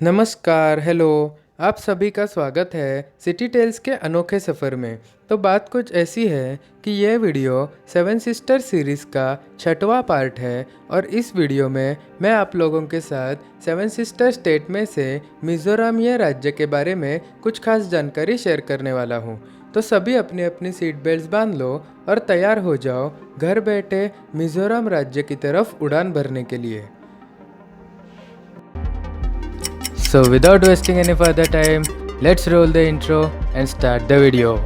नमस्कार, हेलो। आप सभी का स्वागत है सिटी टेल्स के अनोखे सफ़र में। तो बात कुछ ऐसी है कि यह वीडियो सेवन सिस्टर सीरीज़ का 6वां पार्ट है और इस वीडियो में मैं आप लोगों के साथ सेवन सिस्टर स्टेट में से मिज़ोरम या राज्य के बारे में कुछ खास जानकारी शेयर करने वाला हूँ। तो सभी अपनी अपनी सीट बेल्ट्स बांध लो और तैयार हो जाओ घर बैठे मिज़ोरम राज्य की तरफ उड़ान भरने के लिए। So without wasting any further time, let's roll the intro and start the video.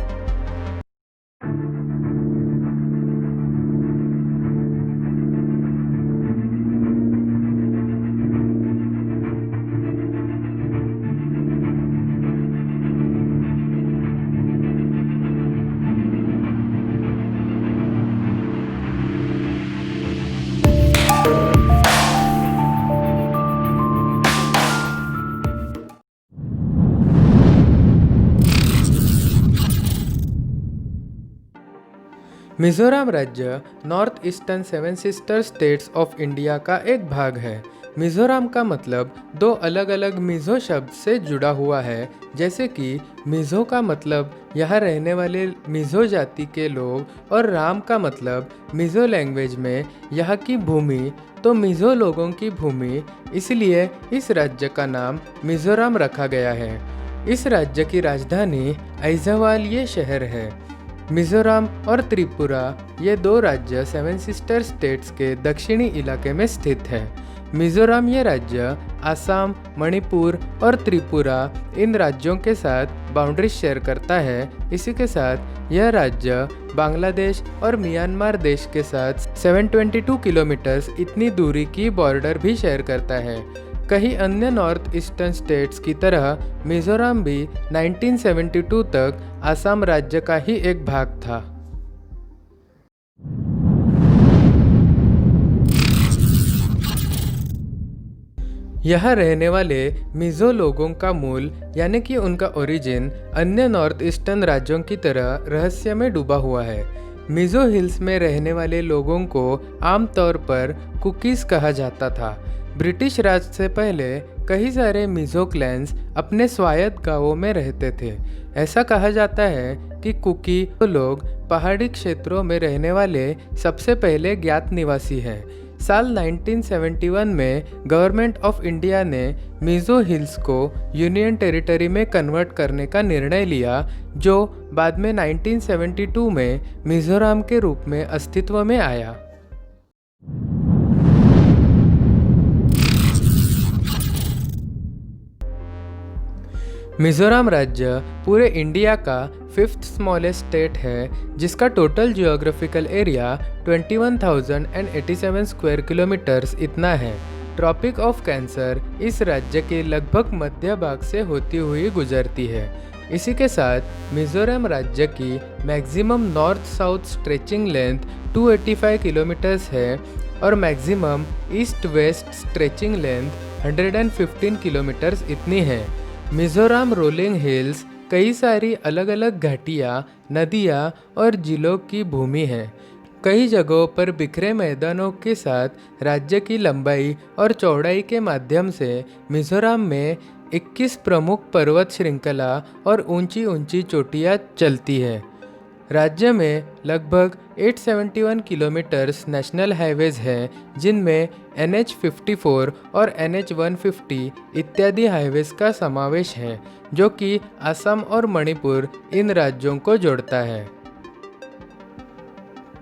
Mizoram राज्य north eastern seven sister states of India का एक भाग है। मिज़ोरम का मतलब दो अलग अलग मिज़ो शब्द से जुड़ा हुआ है, जैसे कि मिज़ो का मतलब यहाँ रहने वाले मिज़ो जाति के लोग और राम का मतलब मिज़ो लैंग्वेज में यहाँ की भूमि, तो मिज़ो लोगों की भूमि, इसलिए इस राज्य का नाम मिज़ोरम रखा गया है। इस राज्य की राजधानी आइजवाल ये शहर है। मिज़ोरम और त्रिपुरा ये दो राज्य सेवन सिस्टर स्टेट्स के दक्षिणी इलाके में स्थित है। मिज़ोरम ये राज्य असम, मणिपुर और त्रिपुरा इन राज्यों के साथ बाउंड्री शेयर करता है। इसी के साथ यह राज्य बांग्लादेश और म्यांमार देश के साथ 722 किलोमीटर इतनी दूरी की बॉर्डर भी शेयर करता है। कई अन्य नॉर्थ ईस्टर्न स्टेट्स की तरह मिज़ोरम भी 1972 तक असम राज्य का ही एक भाग था। यहाँ रहने वाले मिज़ो लोगों का मूल यानी कि उनका ओरिजिन अन्य नॉर्थ ईस्टर्न राज्यों की तरह रहस्य में डूबा हुआ है। मिज़ो हिल्स में रहने वाले लोगों को आमतौर पर कुकीज़ कहा जाता था। ब्रिटिश राज से पहले कई सारे मिज़ो क्लैंस अपने स्वायत्त गांवों में रहते थे। ऐसा कहा जाता है कि कुकी लोग पहाड़ी क्षेत्रों में रहने वाले सबसे पहले ज्ञात निवासी हैं। साल 1971 में गवर्नमेंट ऑफ इंडिया ने मिज़ो हिल्स को यूनियन टेरिटरी में कन्वर्ट करने का निर्णय लिया, जो बाद में 1972 में मिज़ोरम के रूप में अस्तित्व में आया। मिज़ोरम राज्य पूरे इंडिया का 5th स्मॉलेस्ट स्टेट है, जिसका total geographical area 21,087 square kilometres इतना है। ट्रॉपिक ऑफ कैंसर इस राज्य के लगभग मध्य भाग से होती हुई गुजरती है। इसी के साथ मिज़ोरम राज्य की maximum north south stretching length 285 kilometres है और maximum east west stretching length 115 kilometres इतनी है। मिज़ोरम रोलिंग हिल्स कई सारी अलग अलग घाटियाँ, नदियाँ और झीलों की भूमि है। कई जगहों पर बिखरे मैदानों के साथ राज्य की लंबाई और चौड़ाई के माध्यम से मिज़ोरम में 21 प्रमुख पर्वत श्रृंखला और ऊंची ऊंची चोटियाँ चलती है। राज्य में लगभग 871 किलोमीटर्स नेशनल हाईवेज हैं, जिनमें NH54 और NH150 इत्यादि हाईवेज का समावेश है, जो कि असम और मणिपुर इन राज्यों को जोड़ता है।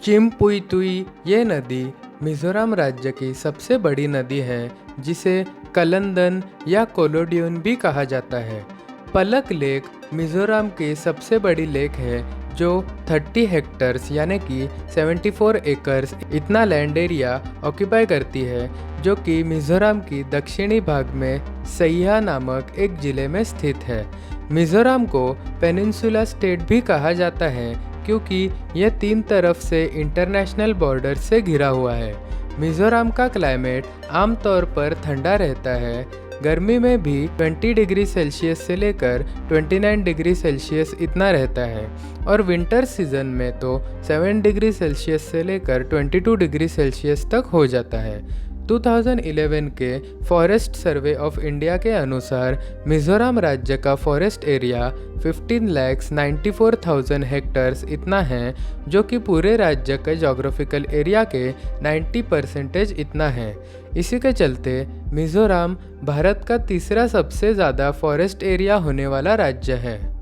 चिम्पुइतुई ये नदी मिज़ोरम राज्य की सबसे बड़ी नदी है, जिसे कलंदन या कोलोड्यून भी कहा जाता है। पलक लेक मिज़ोरम की सबसे बड़ी लेक है, जो 30 हेक्टर्स यानी कि 74 एकर्स इतना लैंड एरिया ऑक्यूपाई करती है, जो कि मिज़ोरम की दक्षिणी भाग में सैया नामक एक ज़िले में स्थित है। मिज़ोरम को पेनिनसुला स्टेट भी कहा जाता है, क्योंकि यह 3 तरफ से इंटरनेशनल बॉर्डर से घिरा हुआ है। मिज़ोरम का क्लाइमेट आमतौर पर ठंडा रहता है। गर्मी में भी 20 डिग्री सेल्सियस से लेकर 29 डिग्री सेल्सियस इतना रहता है और विंटर सीजन में तो 7 डिग्री सेल्सियस से लेकर 22 डिग्री सेल्सियस तक हो जाता है। 2011 के फॉरेस्ट सर्वे ऑफ इंडिया के अनुसार मिज़ोरम राज्य का फॉरेस्ट एरिया 15,94,000 हेक्टर्स इतना है, जो कि पूरे राज्य के जोग्राफिकल एरिया के 90% इतना है। इसी के चलते मिज़ोरम भारत का तीसरा सबसे ज़्यादा फॉरेस्ट एरिया होने वाला राज्य है।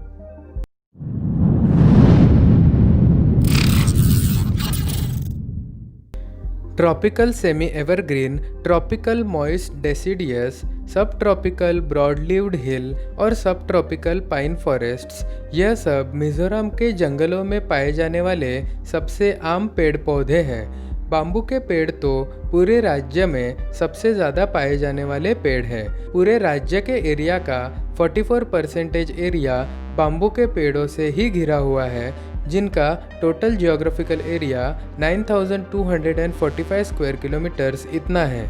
Tropical semi evergreen, tropical moist deciduous, सब ट्रॉपिकल ब्रॉड लीव्ड हिल और सब ट्रॉपिकल पाइन फॉरेस्ट्स, यह सब मिज़ोरम के जंगलों में पाए जाने वाले सबसे आम पेड़ पौधे हैं। बाम्बू के पेड़ तो पूरे राज्य में सबसे ज़्यादा पाए जाने वाले पेड़ हैं। पूरे राज्य के एरिया का 44% एरिया बाम्बू के पेड़ों से ही घिरा हुआ है, जिनका total geographical area 9,245 square kilometres इतना है।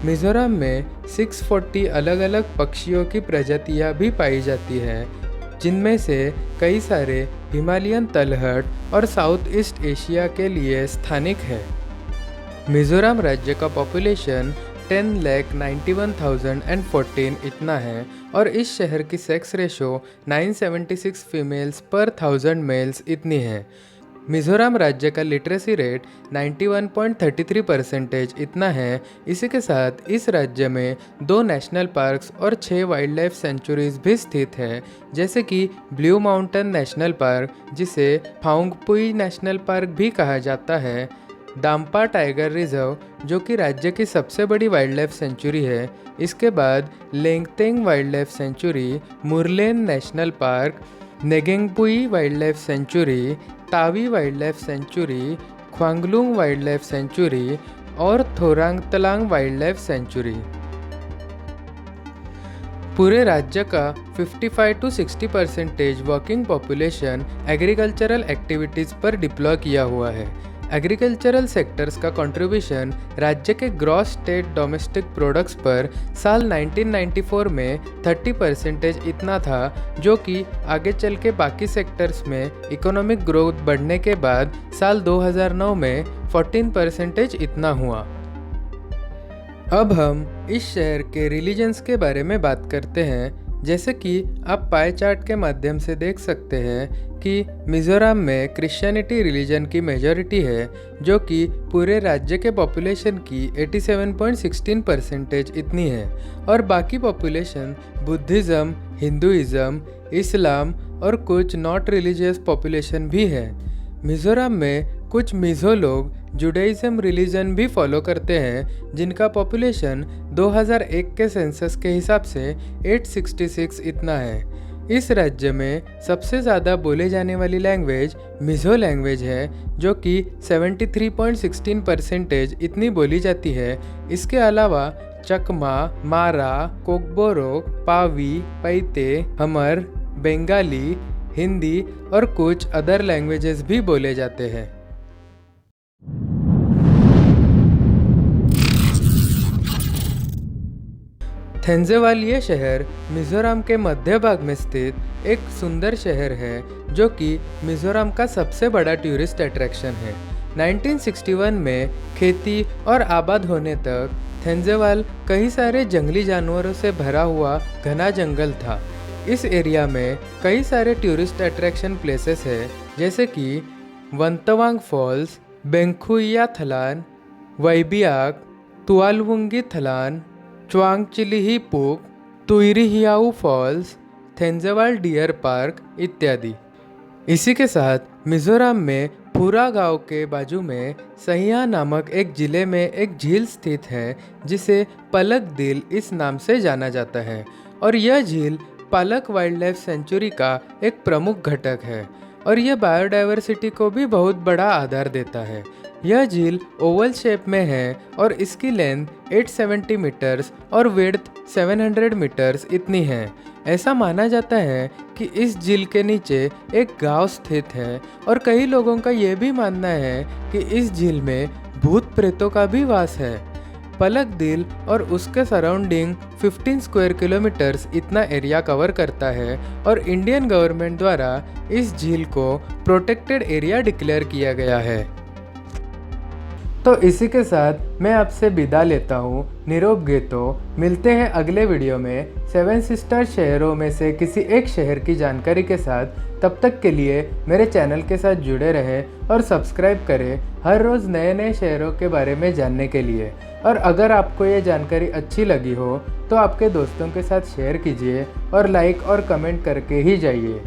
मिज़ोरम में 640 अलग अलग पक्षियों की प्रजातियां भी पाई जाती हैं, जिनमें से कई सारे हिमालयन तलहट और साउथ ईस्ट एशिया के लिए स्थानिक है। मिज़ोरम राज्य का पॉपुलेशन 10,91,014 इतना है और इस शहर की सेक्स रेशो 976 फीमेल्स पर 1000 मेल्स इतनी है। मिज़ोरम राज्य का लिटरेसी रेट 91.33% इतना है। इसी के साथ इस राज्य में 2 नेशनल पार्क्स और 6 वाइल्ड लाइफ सेंचुरीज भी स्थित है, जैसे कि ब्लू माउंटेन नेशनल पार्क, जिसे फाउंगपुई नेशनल पार्क भी कहा जाता है, दाम्पा टाइगर रिजर्व, जो कि राज्य की सबसे बड़ी वाइल्ड लाइफ सेंचुरी है। इसके बाद Lengteng wild life sanctuary, Murlen national park, Ngengpui wild life sanctuary, Tawi wild life sanctuary, Khawnglung wild life sanctuary और थोरांगतलांग वाइल्ड लाइफ सेंचुरी। पूरे राज्य का 55 to 60% working population agricultural activities पर डिप्लॉय किया हुआ है। एग्रीकल्चरल सेक्टर्स का कंट्रीब्यूशन राज्य के ग्रॉस स्टेट डोमेस्टिक प्रोडक्ट्स पर साल 1994 में 30% इतना था, जो कि आगे चल के बाकी सेक्टर्स में इकोनॉमिक ग्रोथ बढ़ने के बाद साल 2009 में 14% इतना हुआ। अब हम इस शहर के रिलीजन्स के बारे में बात करते हैं। जैसे कि आप पाई चार्ट के माध्यम से देख सकते हैं कि मिज़ोरम में क्रिश्चियनिटी रिलीजन की मेजॉरिटी है, जो कि पूरे राज्य के पॉपुलेशन की 87.16% इतनी है, और बाकी पॉपुलेशन बुद्धिज़्म, हिंदुइज़्म, इस्लाम और कुछ नॉट रिलीजियस पॉपुलेशन भी है। मिज़ोरम में कुछ मिज़ो लोग जुडाइज़म रिलीजन भी फॉलो करते हैं, जिनका पॉपुलेशन 2001 के सेंसस के हिसाब से 866 इतना है। इस राज्य में सबसे ज़्यादा बोले जाने वाली लैंग्वेज मिज़ो लैंग्वेज है, जो कि 73.16% इतनी बोली जाती है। इसके अलावा चकमा, मारा, कोकबोरोक, पावी, पैते, हमर, बंगाली, हिंदी और कुछ अदर लैंग्वेजेस भी बोले जाते हैं। थेंजेवाल ये शहर मिज़ोरम के मध्य भाग में स्थित एक सुंदर शहर है, जो कि मिज़ोरम का सबसे बड़ा टूरिस्ट अट्रैक्शन है। 1961 में खेती और आबाद होने तक थेंजेवाल कई सारे जंगली जानवरों से भरा हुआ घना जंगल था। इस एरिया में कई सारे टूरिस्ट अट्रैक्शन प्लेसेस हैं, जैसे कि वंतवांग फॉल्स, बेंखुइया थलान, वैबियाक, तुआलवुंगी थलान, च्वांगचिलिही पुक, तुइरिहियाऊ फॉल्स, थेंजेवाल डियर पार्क इत्यादि। इसी के साथ मिज़ोरम में पूरा गांव के बाजू में सहिया नामक एक ज़िले में एक झील स्थित है, जिसे पलक दिल इस नाम से जाना जाता है, और यह झील पलक वाइल्ड लाइफ सेंचुरी का एक प्रमुख घटक है, और यह बायोडाइवर्सिटी को भी बहुत बड़ा आधार देता है। यह झील ओवल शेप में है और इसकी लेंथ 870 मीटर्स और विड्थ 700 मीटर्स इतनी है। ऐसा माना जाता है कि इस झील के नीचे एक गांव स्थित है, और कई लोगों का यह भी मानना है कि इस झील में भूत प्रेतों का भी वास है। पलक दिल और उसके सराउंडिंग 15 स्क्वायर किलोमीटर्स इतना एरिया कवर करता है, और इंडियन गवर्नमेंट द्वारा इस झील को प्रोटेक्टेड एरिया डिक्लेयर किया गया है। तो इसी के साथ मैं आपसे विदा लेता हूँ। निरोप गेतो। मिलते हैं अगले वीडियो में 7 सिस्टर शहरों में से किसी एक शहर की जानकारी के साथ। तब तक के लिए मेरे चैनल के साथ जुड़े रहें और सब्सक्राइब करें हर रोज़ नए नए शहरों के बारे में जानने के लिए। और अगर आपको ये जानकारी अच्छी लगी हो तो आपके दोस्तों के साथ शेयर कीजिए और लाइक और कमेंट करके ही जाइए।